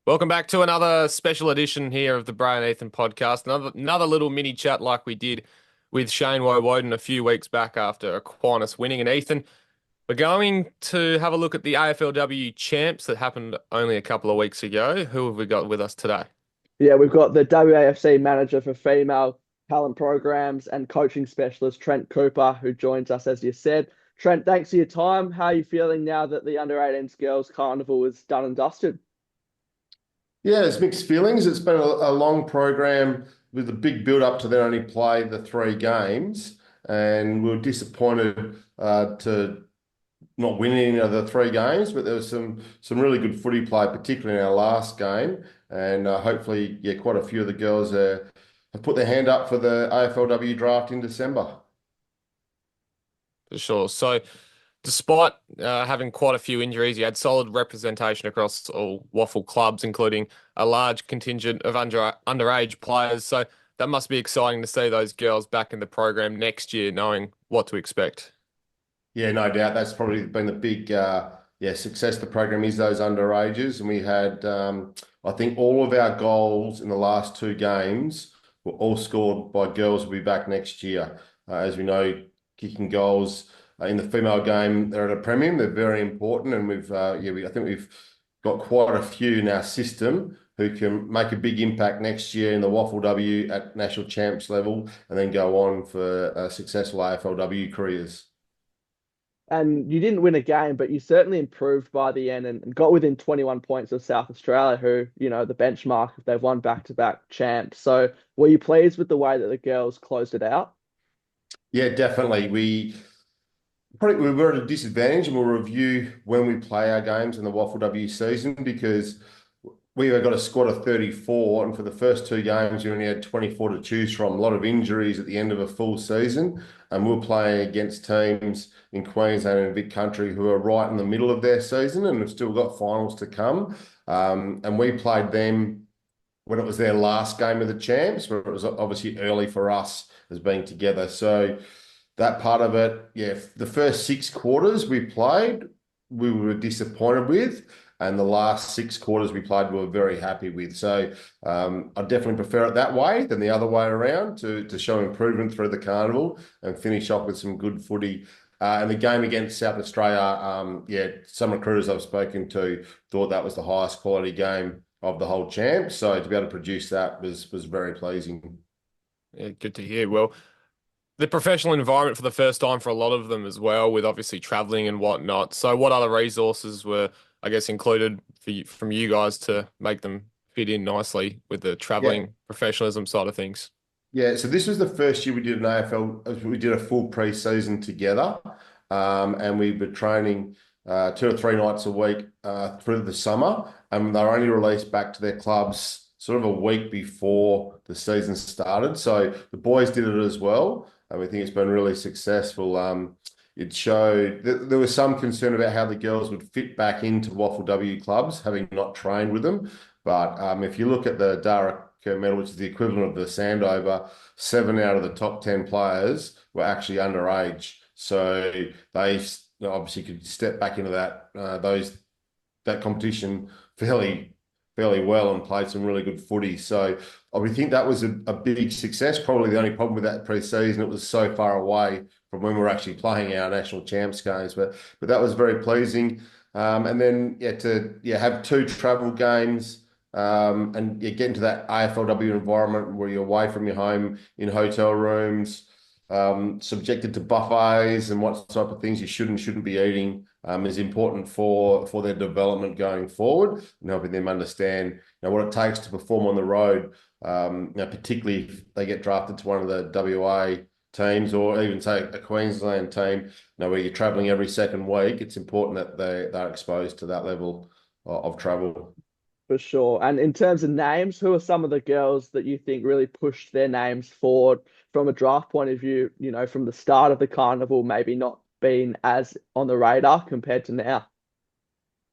Welcome back to another special edition here of the Brian Ethan podcast. Another little mini chat like we did with Shane Woden a few weeks back after Aquinas winning. And Ethan, we're going to have a look at the AFLW champs that happened only a couple of weeks ago. Who have we got with us today? Yeah, we've got the WAFC manager for female talent programs and coaching specialist, Trent Cooper, who joins us, as you said. Trent, thanks for your time. How are you feeling now that the under 18s girls carnival is done and dusted? Yeah, it's mixed feelings. It's been a long program with a big build up to then only play the three games, and we were disappointed to not win any of the three games. But there was some really good footy play, particularly in our last game, and hopefully, yeah, quite a few of the girls have put their hand up for the AFLW draft in December. For sure. So, despite having quite a few injuries, you had solid representation across all Waffle clubs, including a large contingent of underage players. So that must be exciting to see those girls back in the program next year, knowing what to expect. Yeah, no doubt. That's probably been the big success of the program is those underages. And we had, I think all of our goals in the last two games were all scored by girls who'll be back next year. As we know, kicking goals in the female game, they're at a premium. They're very important. And I think we've got quite a few in our system who can make a big impact next year in the Waffle W at national champs level and then go on for successful AFLW careers. And you didn't win a game, but you certainly improved by the end and got within 21 points of South Australia, who, the benchmark, they've won back-to-back champs. So were you pleased with the way that the girls closed it out? Yeah, definitely. We were at a disadvantage, and we'll review when we play our games in the Waffle W season because we got a squad of 34, and for the first two games, you only had 24 to choose from. A lot of injuries at the end of a full season, and we're playing against teams in Queensland and Vic Country who are right in the middle of their season and have still got finals to come. And we played them when it was their last game of the champs, where it was obviously early for us as being together. So that part of it, yeah, the first six quarters we played, we were disappointed with. And the last six quarters we played, we were very happy with. So I definitely prefer it that way than the other way around to show improvement through the carnival and finish off with some good footy. And the game against South Australia, some recruiters I've spoken to thought that was the highest quality game of the whole champ. So to be able to produce that was very pleasing. Yeah, good to hear. Well, the professional environment for the first time for a lot of them as well, with obviously traveling and whatnot. So what other resources were, I guess, included from you guys to make them fit in nicely with the traveling professionalism side of things? Yeah, so this was the first year we did an AFL. We did a full pre-season together, and we were training 2 or 3 nights a week through the summer, and they were only released back to their clubs sort of a week before the season started. So the boys did it as well, and we think it's been really successful. It showed that there was some concern about how the girls would fit back into Waffle W clubs, having not trained with them. But if you look at the Dara medal, which is the equivalent of the Sandover, 7 out of the top 10 players were actually underage. So they obviously could step back into that competition fairly well and played some really good footy. So we think that was a big success. Probably the only problem with that pre-season, it was so far away from when we were actually playing our national champs games. But that was very pleasing. And then have 2 travel games. And you get into that AFLW environment where you're away from your home in hotel rooms, subjected to buffets and what type of things you should and shouldn't be eating is important for their development going forward and helping them understand what it takes to perform on the road, particularly if they get drafted to one of the WA teams or even say a Queensland team, where you're travelling every second week. It's important that they're exposed to that level of travel. For sure. And in terms of names, who are some of the girls that you think really pushed their names forward from a draft point of view, from the start of the carnival, maybe not being as on the radar compared to now?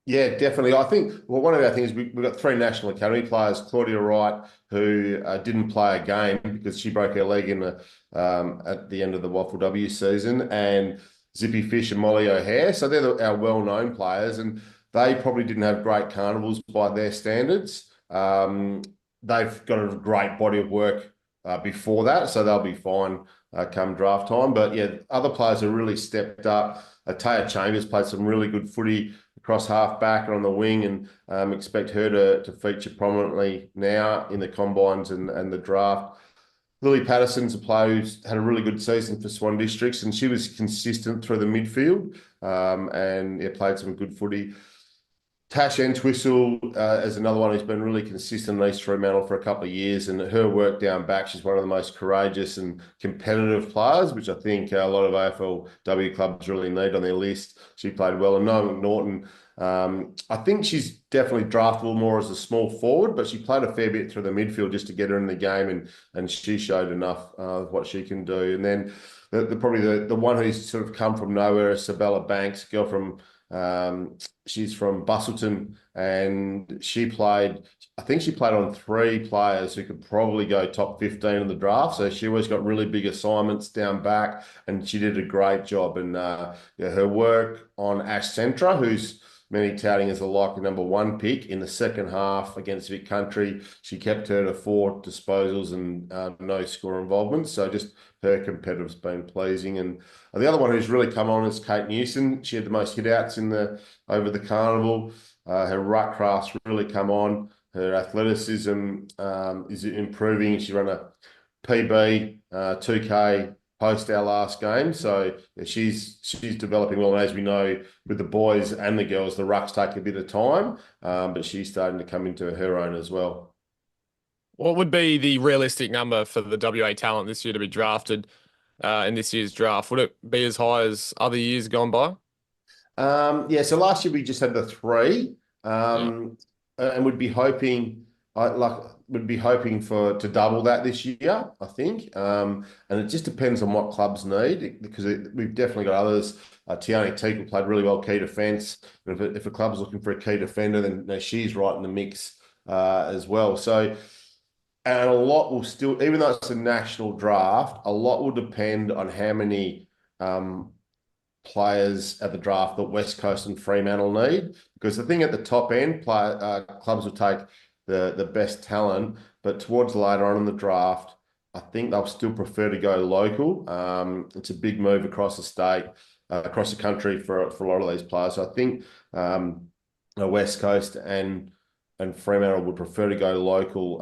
Yeah, definitely. I think one of our things, we've got 3 National Academy players, Claudia Wright, who didn't play a game because she broke her leg at the end of the Waffle W season, and Zippy Fish and Molly O'Hare. So they're our well-known players, and they probably didn't have great carnivals by their standards. They've got a great body of work before that, so they'll be fine come draft time. But yeah, other players have really stepped up. Taya Chambers played some really good footy across half back and on the wing, and expect her to feature prominently now in the combines and the draft. Lily Patterson's a player who's had a really good season for Swan Districts, and she was consistent through the midfield, and yeah, played some good footy. Tash Entwistle is another one who's been really consistent in East Fremantle for a couple of years, and her work down back, she's one of the most courageous and competitive players, which I think a lot of AFLW clubs really need on their list. She played well. And Noah McNaughton, I think she's definitely draftable more as a small forward, but she played a fair bit through the midfield just to get her in the game, and she showed enough of what she can do. And then probably the one who's sort of come from nowhere is Sabella Banks, girl from she's from Bustleton, and I think she played on 3 players who could probably go top 15 in the draft. So she always got really big assignments down back, and she did a great job. And yeah, her work on Ash Centra, who's many touting as a likely #1 pick in the second half against Vic Country, she kept her to 4 disposals and no score involvement. So just her competitive's been pleasing. And the other one who's really come on is Kate Newson. She had the most hit-outs over the carnival. Her ruck craft's really come on. Her athleticism is improving. She ran a PB 2K post our last game, so yeah, she's developing well. And as we know, with the boys and the girls, the rucks take a bit of time, but she's starting to come into her own as well. What would be the realistic number for the WA talent this year to be drafted in this year's draft? Would it be as high as other years gone by? Yeah, so last year we just had the 3, Yeah. and would be hoping to double that this year, I think. And it just depends on what clubs need, because we've definitely got others. Tiani Teagle played really well key defence. If a club's looking for a key defender, then she's right in the mix as well. So, and a lot will still, even though it's a national draft, a lot will depend on how many players at the draft that West Coast and Fremantle need. Because the thing at the top end, clubs will take the best talent, but towards later on in the draft, I think they'll still prefer to go local. It's a big move across the state, across the country for a lot of these players. So I think West Coast and Fremantle would prefer to go local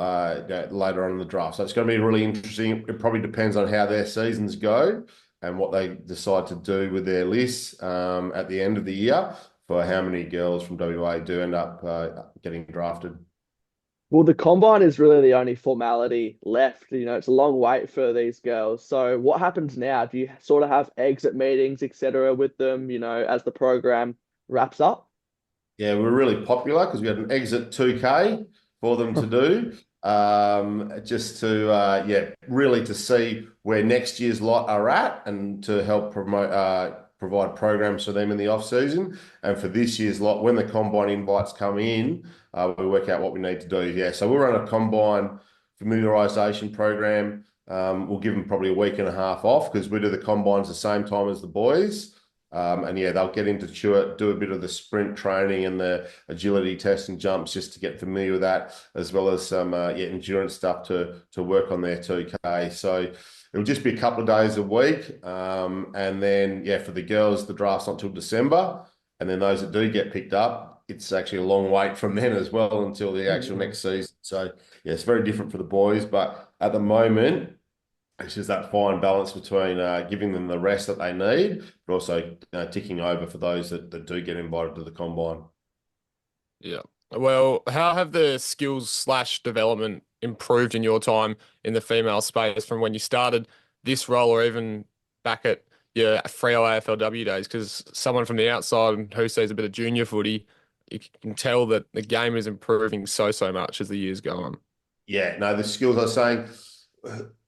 later on in the draft. So it's going to be really interesting. It probably depends on how their seasons go and what they decide to do with their lists at the end of the year for how many girls from WA do end up getting drafted. Well, the combine is really the only formality left. It's a long wait for these girls. So what happens now? Do you sort of have exit meetings, etc., with them, as the program wraps up? Yeah, we're really popular because we had an exit 2K for them to do, just to really to see where next year's lot are at and to help provide programs for them in the off season. And for this year's lot, when the combine invites come in, we work out what we need to do. Yeah, so we'll run a combine familiarisation program. We'll give them probably a week and a half off because we do the combines the same time as the boys. And yeah, they'll get into Chewett, do a bit of the sprint training and the agility tests and jumps just to get familiar with that, as well as some endurance stuff to work on their 2K. So it'll just be a couple of days a week. And then, yeah, for the girls, the draft's not till December. And then those that do get picked up, it's actually a long wait from then as well until the actual next season. So yeah, it's very different for the boys. But at the moment, it's just that fine balance between giving them the rest that they need, but also ticking over for those that do get invited to the combine. Yeah. Well, how have the skills/development improved in your time in the female space from when you started this role or even back at your Freo AFLW days? Because someone from the outside who sees a bit of junior footy, you can tell that the game is improving so much as the years go on. Yeah, no, the skills I was saying,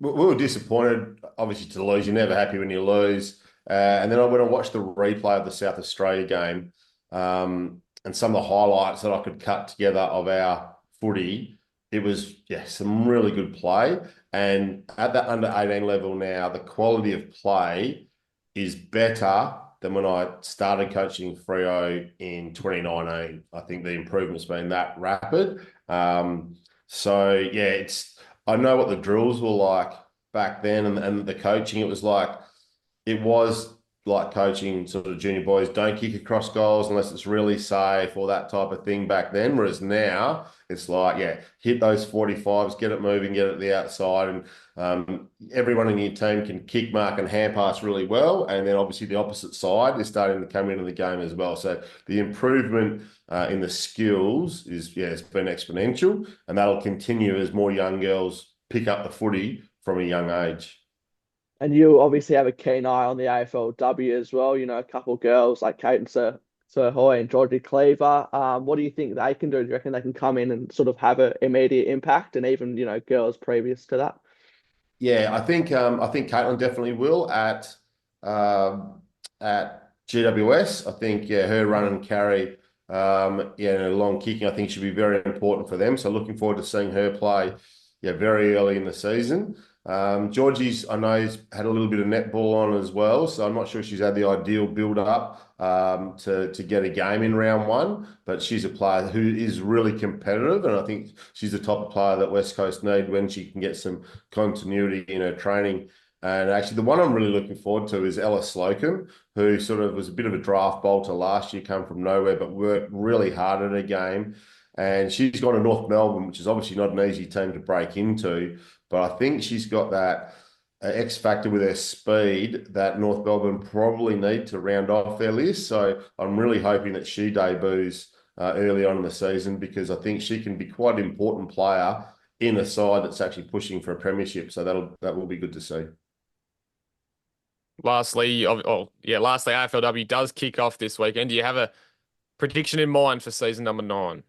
we were disappointed, obviously, to lose. You're never happy when you lose. And then I went and watched the replay of the South Australia game, and some of the highlights that I could cut together of our footy. It was, yeah, some really good play. And at the under 18 level now, the quality of play is better than when I started coaching Freo in 2019. I think the improvement's been that rapid. So yeah, I know what the drills were like back then, and the coaching. It was like coaching sort of junior boys. Don't kick across goals unless it's really safe or that type of thing back then. Whereas now it's like, yeah, hit those 45s, get it moving, get it to the outside, and everyone in your team can kick, mark, and hand pass really well. And then obviously the opposite side is starting to come into the game as well. So the improvement in the skills it's been exponential, and that'll continue as more young girls pick up the footy from a young age. And you obviously have a keen eye on the AFLW as well. You know, a couple of girls like Kate and Sir Hoy and Georgie Cleaver. What do you think they can do? Do you reckon they can come in and sort of have an immediate impact, and even, you know, girls previous to that? Yeah, I think Caitlin definitely will at GWS. I think her run and carry and her long kicking, I think should be very important for them. So looking forward to seeing her play very early in the season. Georgie's, I know, has had a little bit of netball on as well, so I'm not sure she's had the ideal build up to get a game in round one, but she's a player who is really competitive, and I think she's the type of player that West Coast need when she can get some continuity in her training. And actually, the one I'm really looking forward to is Ella Slocum, who sort of was a bit of a draft bolter last year, come from nowhere, but worked really hard at her game. And she's gone to North Melbourne, which is obviously not an easy team to break into. But I think she's got that X factor with her speed that North Melbourne probably need to round off their list. So I'm really hoping that she debuts early on in the season, because I think she can be quite an important player in a side that's actually pushing for a premiership. So that will be good to see. Lastly, AFLW does kick off this weekend. Do you have a prediction in mind for season number 9?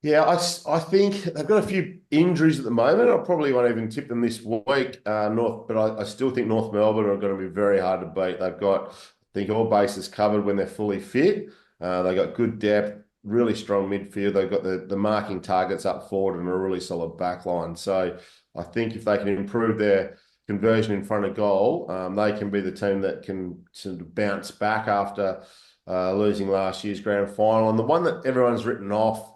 Yeah, I think they've got a few injuries at the moment. I probably won't even tip them this week, but I still think North Melbourne are going to be very hard to beat. They've got, I think, all bases covered when they're fully fit. They've got good depth, really strong midfield. They've got the marking targets up forward and a really solid back line. So I think if they can improve their conversion in front of goal, they can be the team that can sort of bounce back after losing last year's grand final. And the one that everyone's written off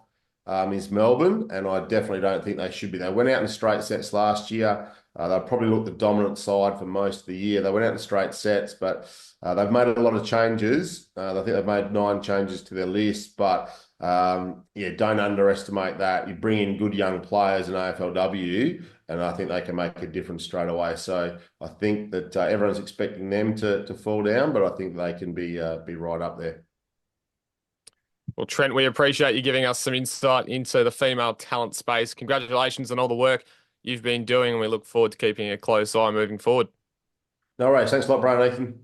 is Melbourne, and I definitely don't think they should be. They went out in straight sets last year. They probably looked the dominant side for most of the year. They went out in straight sets, but they've made a lot of changes. I think they've made 9 changes to their list, but don't underestimate that. You bring in good young players in AFLW, and I think they can make a difference straight away. So I think that everyone's expecting them to fall down, but I think they can be right up there. Well, Trent, we appreciate you giving us some insight into the female talent space. Congratulations on all the work you've been doing, and we look forward to keeping a close eye moving forward. No worries. Thanks a lot, Brian Nathan.